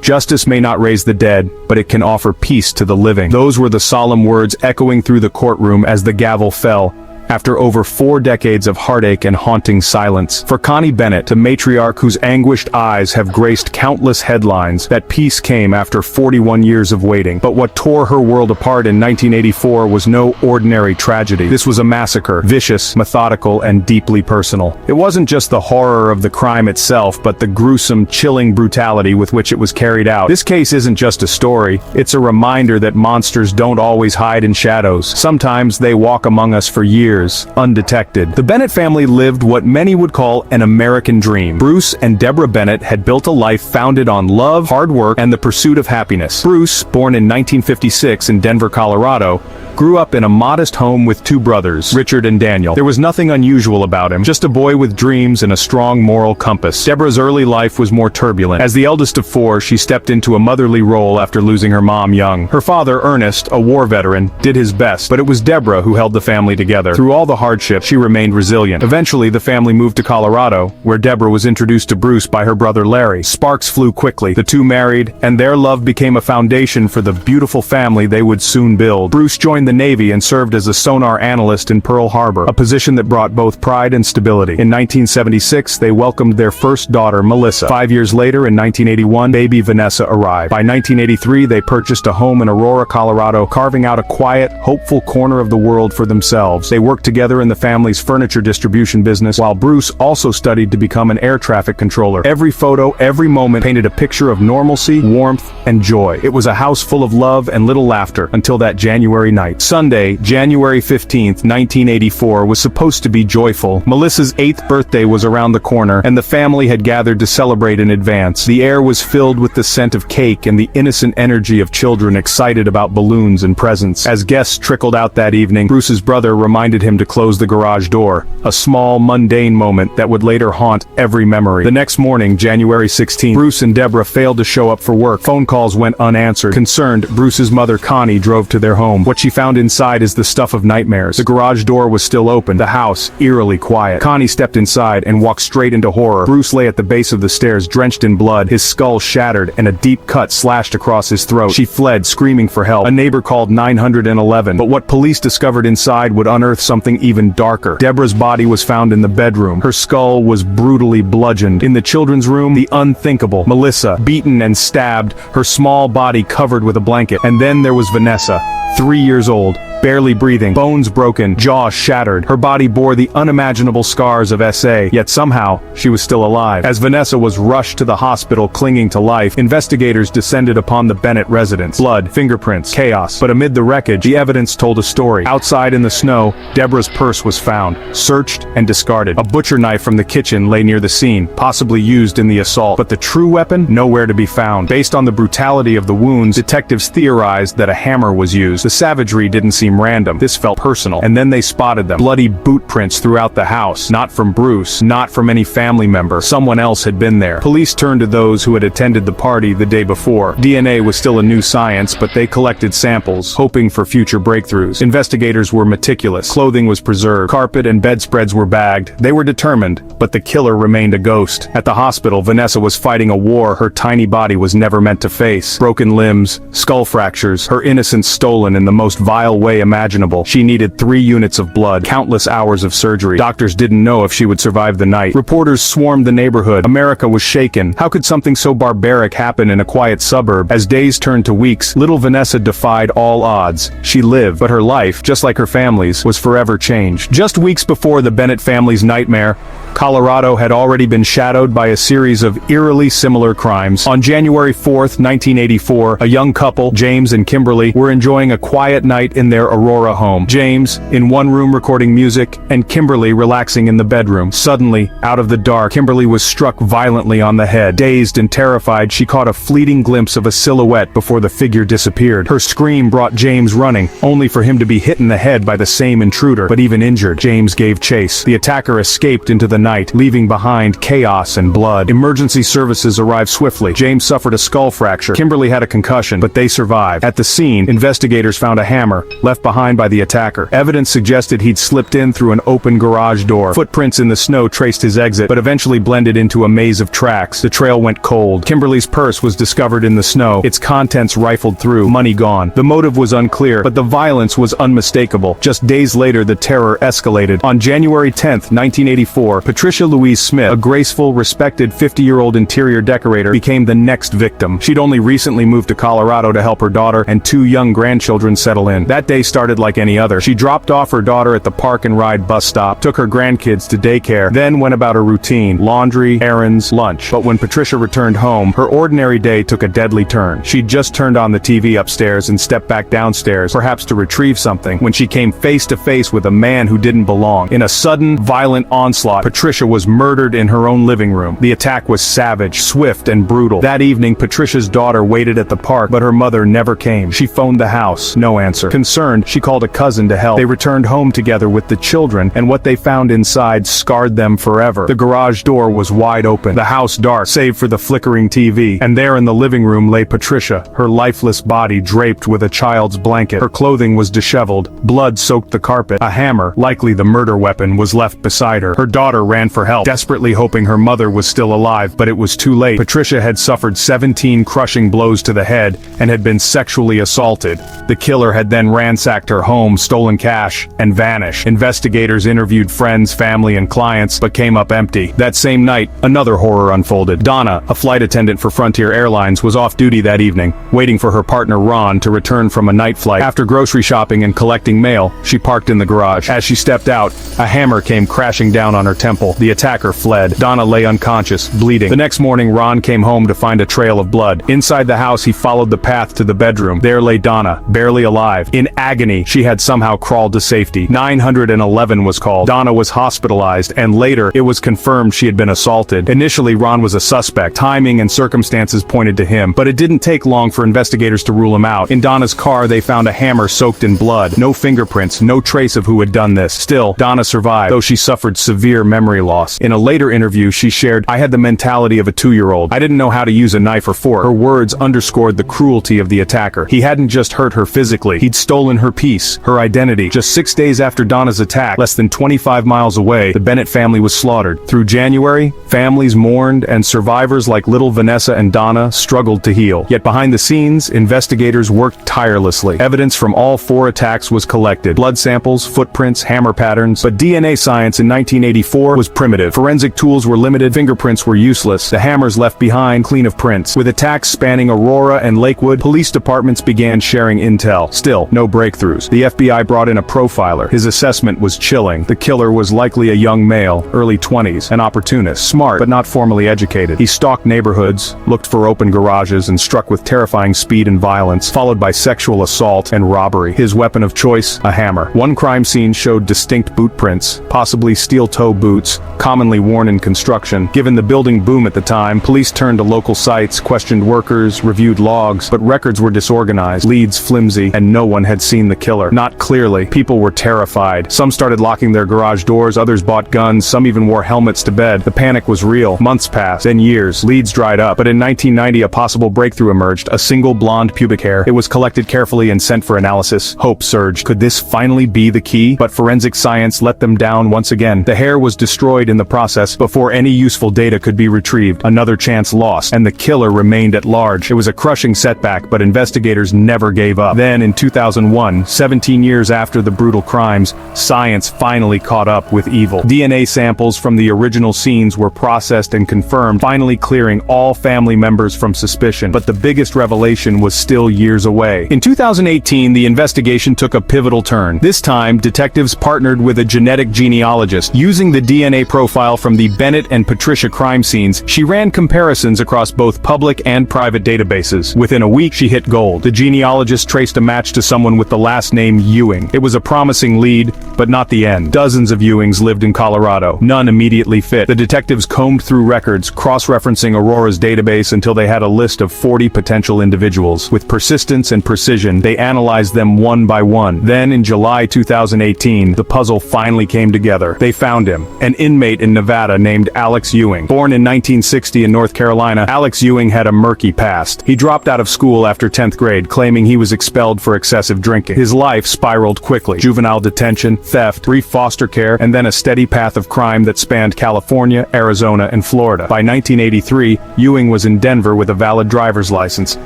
"Justice may not raise the dead, but it can offer peace to the living." Those were the solemn words echoing through the courtroom as the gavel fell, after over 4 decades of heartache and haunting silence. For Connie Bennett, the matriarch whose anguished eyes have graced countless headlines, that peace came after 41 years of waiting. But what tore her world apart in 1984 was no ordinary tragedy. This was a massacre, vicious, methodical, and deeply personal. It wasn't just the horror of the crime itself, but the gruesome, chilling brutality with which it was carried out. This case isn't just a story, it's a reminder that monsters don't always hide in shadows. Sometimes they walk among us for years, undetected. The Bennett family lived what many would call an American dream. Bruce and Deborah Bennett had built a life founded on love, hard work, and the pursuit of happiness. Bruce, born in 1956 in Denver, Colorado, grew up in a modest home with 2 brothers, Richard and Daniel. There was nothing unusual about him, just a boy with dreams and a strong moral compass. Deborah's early life was more turbulent. As the eldest of 4, she stepped into a motherly role after losing her mom young. Her father, Ernest, a war veteran, did his best, but it was Deborah who held the family together. Through all the hardship, she remained resilient. Eventually, the family moved to Colorado, where Deborah was introduced to Bruce by her brother Larry. Sparks flew quickly. The 2 married, and their love became a foundation for the beautiful family they would soon build. Bruce joined the Navy and served as a sonar analyst in Pearl Harbor, a position that brought both pride and stability. In 1976, they welcomed their first daughter, Melissa. 5 years later, in 1981, baby Vanessa arrived. By 1983, they purchased a home in Aurora, Colorado, carving out a quiet, hopeful corner of the world for themselves. They worked together in the family's furniture distribution business, while Bruce also studied to become an air traffic controller. Every photo, every moment painted a picture of normalcy, warmth, and joy. It was a house full of love and little laughter, until that January night. Sunday, January 15th, 1984 was supposed to be joyful. Melissa's 8th birthday was around the corner, and the family had gathered to celebrate in advance. The air was filled with the scent of cake and the innocent energy of children excited about balloons and presents. As guests trickled out that evening, Bruce's brother reminded him to close the garage door, a small, mundane moment that would later haunt every memory. The next morning, January 16th, Bruce and Deborah failed to show up for work. Phone calls went unanswered. Concerned, Bruce's mother Connie drove to their home. What she found inside is the stuff of nightmares. The garage door was still open, the house eerily quiet. Connie stepped inside and walked straight into horror. Bruce lay at the base of the stairs, drenched in blood, his skull shattered and a deep cut slashed across his throat. She fled, screaming for help. A neighbor called 911, but what police discovered inside would unearth something even darker. Deborah's body was found in the bedroom. Her skull was brutally bludgeoned. In the children's room, the unthinkable. Melissa, beaten and stabbed, her small body covered with a blanket. And then there was Vanessa, 3 years old, barely breathing, bones broken, jaw shattered. Her body bore the unimaginable scars of SA, yet somehow, she was still alive. As Vanessa was rushed to the hospital clinging to life, investigators descended upon the Bennett residence. Blood, fingerprints, chaos. But amid the wreckage, the evidence told a story. Outside in the snow, Deborah's purse was found, searched and discarded. A butcher knife from the kitchen lay near the scene, possibly used in the assault. But the true weapon? Nowhere to be found. Based on the brutality of the wounds, detectives theorized that a hammer was used. The savagery didn't seem random. This felt personal. And then they spotted them. Bloody boot prints throughout the house. Not from Bruce, not from any family member. Someone else had been there. Police turned to those who had attended the party the day before. DNA was still a new science, but they collected samples, hoping for future breakthroughs. Investigators were meticulous. Clothing was preserved. Carpet and bedspreads were bagged. They were determined, but the killer remained a ghost. At the hospital, Vanessa was fighting a war her tiny body was never meant to face. Broken limbs, skull fractures, her innocence stolen in the most vile way imaginable. She needed 3 units of blood, countless hours of surgery. Doctors didn't know if she would survive the night. Reporters swarmed the neighborhood. America was shaken. How could something so barbaric happen in a quiet suburb? As days turned to weeks, little Vanessa defied all odds. She lived, but her life, just like her family's, was forever changed. Just weeks before the Bennett family's nightmare, Colorado had already been shadowed by a series of eerily similar crimes. On January 4th, 1984, a young couple, James and Kimberly, were enjoying a quiet night in their Aurora home. James, in one room recording music, and Kimberly relaxing in the bedroom. Suddenly, out of the dark, Kimberly was struck violently on the head. Dazed and terrified, she caught a fleeting glimpse of a silhouette before the figure disappeared. Her scream brought James running, only for him to be hit in the head by the same intruder. But even injured, James gave chase. The attacker escaped into the night, leaving behind chaos and blood. Emergency services arrived swiftly. James suffered a skull fracture. Kimberly had a concussion, but they survived. At the scene, investigators found a hammer, left left behind by the attacker. Evidence suggested he'd slipped in through an open garage door. Footprints in the snow traced his exit, but eventually blended into a maze of tracks. The trail went cold. Kimberly's purse was discovered in the snow, its contents rifled through, money gone. The motive was unclear, but the violence was unmistakable. Just days later, the terror escalated. On January 10, 1984, Patricia Louise Smith, a graceful, respected 50-year-old interior decorator, became the next victim. She'd only recently moved to Colorado to help her daughter and 2 young grandchildren settle in. That day started like any other. She dropped off her daughter at the park and ride bus stop, took her grandkids to daycare, then went about her routine: laundry, errands, lunch. But when Patricia returned home, her ordinary day took a deadly turn. She'd just turned on the TV upstairs and stepped back downstairs, perhaps to retrieve something, when she came face to face with a man who didn't belong. In a sudden, violent onslaught, Patricia was murdered in her own living room. The attack was savage, swift, and brutal. That evening, Patricia's daughter waited at the park, but her mother never came. She phoned the house. No answer. Concerned, she called a cousin to help. They returned home together with the children, and what they found inside scarred them forever. The garage door was wide open, the house dark, save for the flickering TV, and there in the living room lay Patricia, her lifeless body draped with a child's blanket. Her clothing was disheveled, blood soaked the carpet. A hammer, likely the murder weapon, was left beside her. Her daughter ran for help, desperately hoping her mother was still alive, but it was too late. Patricia had suffered 17 crushing blows to the head and had been sexually assaulted. The killer had then ransacked her home, stolen cash, and vanished. Investigators interviewed friends, family, and clients, but came up empty. That same night, another horror unfolded. Donna, a flight attendant for Frontier Airlines, was off duty that evening, waiting for her partner Ron to return from a night flight. After grocery shopping and collecting mail, she parked in the garage. As she stepped out, a hammer came crashing down on her temple. The attacker fled. Donna lay unconscious, bleeding. The next morning, Ron came home to find a trail of blood. Inside the house, he followed the path to the bedroom. There lay Donna, barely alive. In agony, she had somehow crawled to safety. 911 was called. Donna was hospitalized, and later, it was confirmed she had been assaulted. Initially, Ron was a suspect. Timing and circumstances pointed to him, but it didn't take long for investigators to rule him out. In Donna's car, they found a hammer soaked in blood. No fingerprints, no trace of who had done this. Still, Donna survived, though she suffered severe memory loss. In a later interview, she shared, "I had the mentality of a 2-year-old. I didn't know how to use a knife or fork." Her words underscored the cruelty of the attacker. He hadn't just hurt her physically, he'd stolen her peace, her identity. Just 6 days after Donna's attack, less than 25 miles away, the Bennett family was slaughtered. Through January, families mourned, and survivors like little Vanessa and Donna struggled to heal. Yet behind the scenes, investigators worked tirelessly. Evidence from all 4 attacks was collected: blood samples, footprints, hammer patterns. But DNA science in 1984 was primitive. Forensic tools were limited, fingerprints were useless, the hammers left behind clean of prints. With attacks spanning Aurora and Lakewood, police departments began sharing intel. Still, no breakthroughs. The FBI brought in a profiler. His assessment was chilling. The killer was likely a young male, early 20s, an opportunist, smart but not formally educated. He stalked neighborhoods, looked for open garages, and struck with terrifying speed and violence, followed by sexual assault and robbery. His weapon of choice, a hammer. One crime scene showed distinct boot prints, possibly steel-toe boots, commonly worn in construction. Given the building boom at the time, police turned to local sites, questioned workers, reviewed logs, but records were disorganized, leads flimsy, and no one had seen the killer. Not clearly. People were terrified. Some started locking their garage doors, others bought guns, some even wore helmets to bed. The panic was real. Months passed, then years. Leads dried up, but in 1990 a possible breakthrough emerged: a single blonde pubic hair. It was collected carefully and sent for analysis. Hope surged. Could this finally be the key? But forensic science let them down once again. The hair was destroyed in the process before any useful data could be retrieved. Another chance lost, and the killer remained at large. It was a crushing setback, but investigators never gave up. Then in 2001, 17 years after the brutal crimes, science finally caught up with evil. DNA samples from the original scenes were processed and confirmed, finally clearing all family members from suspicion. But the biggest revelation was still years away. In 2018, the investigation took a pivotal turn. This time, detectives partnered with a genetic genealogist. Using the DNA profile from the Bennett and Patricia crime scenes, she ran comparisons across both public and private databases. Within a week, she hit gold. The genealogist traced a match to someone with the last name Ewing. It was a promising lead, but not the end. Dozens of Ewings lived in Colorado. None immediately fit. The detectives combed through records, cross-referencing Aurora's database until they had a list of 40 potential individuals. With persistence and precision, they analyzed them one by one. Then, in July 2018, the puzzle finally came together. They found him, an inmate in Nevada named Alex Ewing. Born in 1960 in North Carolina, Alex Ewing had a murky past. He dropped out of school after 10th grade, claiming he was expelled for excessive drinking. drinking. His life spiraled quickly. Juvenile detention, theft, brief foster care, and then a steady path of crime that spanned California, Arizona, and Florida. By 1983, Ewing was in Denver with a valid driver's license,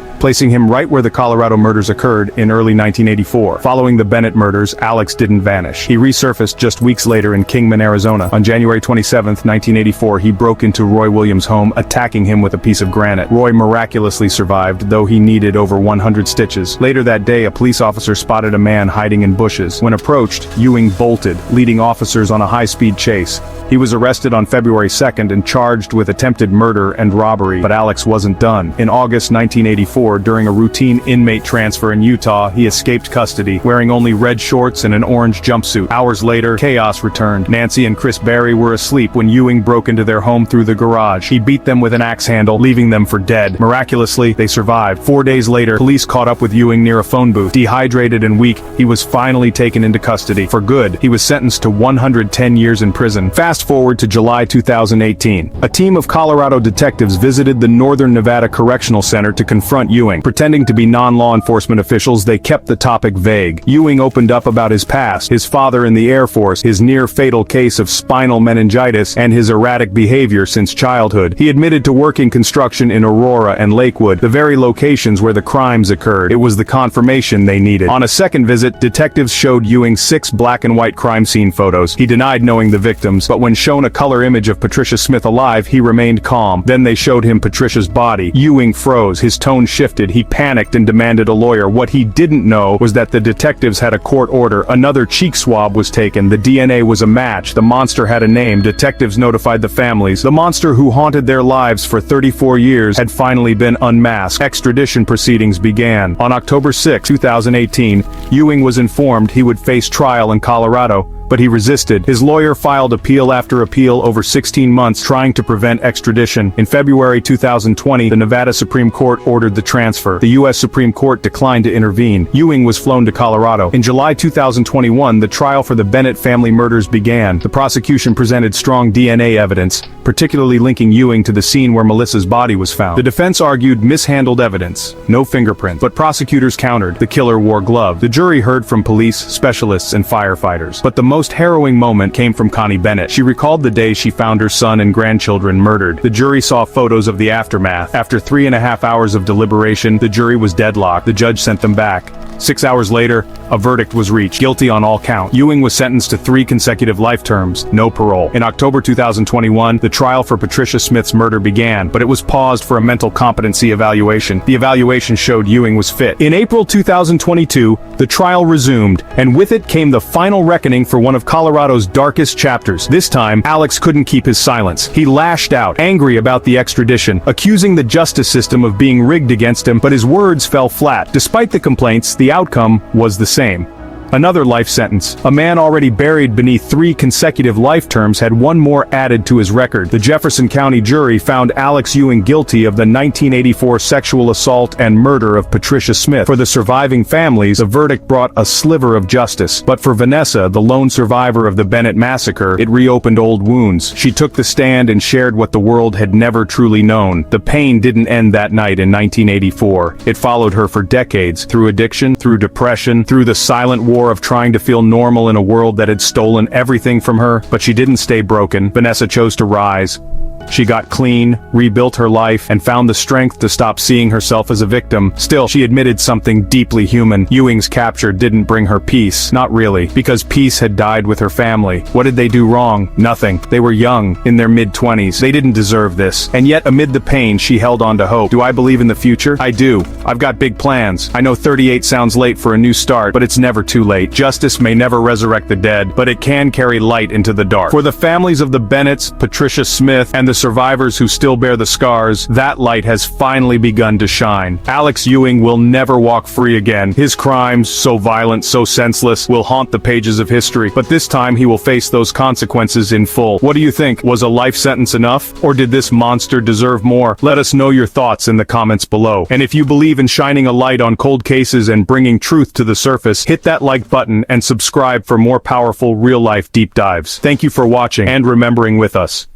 placing him right where the Colorado murders occurred in early 1984. Following the Bennett murders, Alex didn't vanish. He resurfaced just weeks later in Kingman, Arizona. On January 27, 1984, he broke into Roy Williams' home, attacking him with a piece of granite. Roy miraculously survived, though he needed over 100 stitches. Later that day, a police officer spotted a man hiding in bushes. When approached, Ewing bolted, leading officers on a high-speed chase. He was arrested on February 2nd and charged with attempted murder and robbery, but Alex wasn't done. In August 1984, during a routine inmate transfer in Utah, he escaped custody, wearing only red shorts and an orange jumpsuit. Hours later, chaos returned. Nancy and Chris Barry were asleep when Ewing broke into their home through the garage. He beat them with an axe handle, leaving them for dead. Miraculously, they survived. 4 days later, police caught up with Ewing near a phone booth. Dehydrated and weak, he was finally taken into custody. For good, he was sentenced to 110 years in prison. Fast forward to July 2018. A team of Colorado detectives visited the Northern Nevada Correctional Center to confront Ewing. Pretending to be non-law enforcement officials, they kept the topic vague. Ewing opened up about his past, his father in the Air Force, his near-fatal case of spinal meningitis, and his erratic behavior since childhood. He admitted to working construction in Aurora and Lakewood, the very locations where the crimes occurred. It was the confirmation they needed. On a second visit, detectives showed Ewing 6 black and white crime scene photos. He denied knowing the victims, but when shown a color image of Patricia Smith alive, he remained calm. Then they showed him Patricia's body. Ewing froze, his tone shifted, he panicked and demanded a lawyer. What he didn't know was that the detectives had a court order. Another cheek swab was taken. The DNA was a match. The monster had a name. Detectives notified the families. The monster who haunted their lives for 34 years had finally been unmasked. Extradition proceedings began. On October 6, 2018, Ewing was informed he would face trial in Colorado, but he resisted. His lawyer filed appeal after appeal over 16 months trying to prevent extradition. In February 2020, the Nevada Supreme Court ordered the transfer. The U.S. Supreme Court declined to intervene. Ewing was flown to Colorado. In July 2021, the trial for the Bennett family murders began. The prosecution presented strong DNA evidence, particularly linking Ewing to the scene where Melissa's body was found. The defense argued mishandled evidence, no fingerprint, but prosecutors countered. The killer wore gloves. The jury heard from police, specialists, and firefighters. But the most harrowing moment came from Connie Bennett. She recalled the day she found her son and grandchildren murdered. The jury saw photos of the aftermath. After 3.5 hours of deliberation, the jury was deadlocked. The judge sent them back. 6 hours later, a verdict was reached, guilty on all counts. Ewing was sentenced to 3 consecutive life terms, no parole. In October 2021, the trial for Patricia Smith's murder began, but it was paused for a mental competency evaluation. The evaluation showed Ewing was fit. In April 2022, the trial resumed, and with it came the final reckoning for one of Colorado's darkest chapters. This time, Alex couldn't keep his silence. He lashed out, angry about the extradition, accusing the justice system of being rigged against him, but his words fell flat. Despite the complaints, the outcome was the same. Another life sentence. A man already buried beneath 3 consecutive life terms had one more added to his record. The Jefferson County jury found Alex Ewing guilty of the 1984 sexual assault and murder of Patricia Smith. For the surviving families, the verdict brought a sliver of justice. But for Vanessa, the lone survivor of the Bennett massacre, it reopened old wounds. She took the stand and shared what the world had never truly known. The pain didn't end that night in 1984. It followed her for decades, through addiction, through depression, through the silent war of trying to feel normal in a world that had stolen everything from her. But she didn't stay broken. Vanessa chose to rise. She got clean, rebuilt her life, and found the strength to stop seeing herself as a victim. Still, she admitted something deeply human. Ewing's capture didn't bring her peace. Not really, because peace had died with her family. What did they do wrong? Nothing. They were young, in their mid-20s. They didn't deserve this. And yet, amid the pain, she held on to hope. Do I believe in the future? I do. I've got big plans. I know 38 sounds late for a new start, but it's never too late. Justice may never resurrect the dead, but it can carry light into the dark. For the families of the Bennetts, Patricia Smith, and the survivors who still bear the scars, that light has finally begun to shine. Alex Ewing will never walk free again. His crimes, so violent, so senseless, will haunt the pages of history, but this time he will face those consequences in full. What do you think? Was a life sentence enough? Or did this monster deserve more? Let us know your thoughts in the comments below. And if you believe in shining a light on cold cases and bringing truth to the surface, hit that like button and subscribe for more powerful real-life deep dives. Thank you for watching and remembering with us.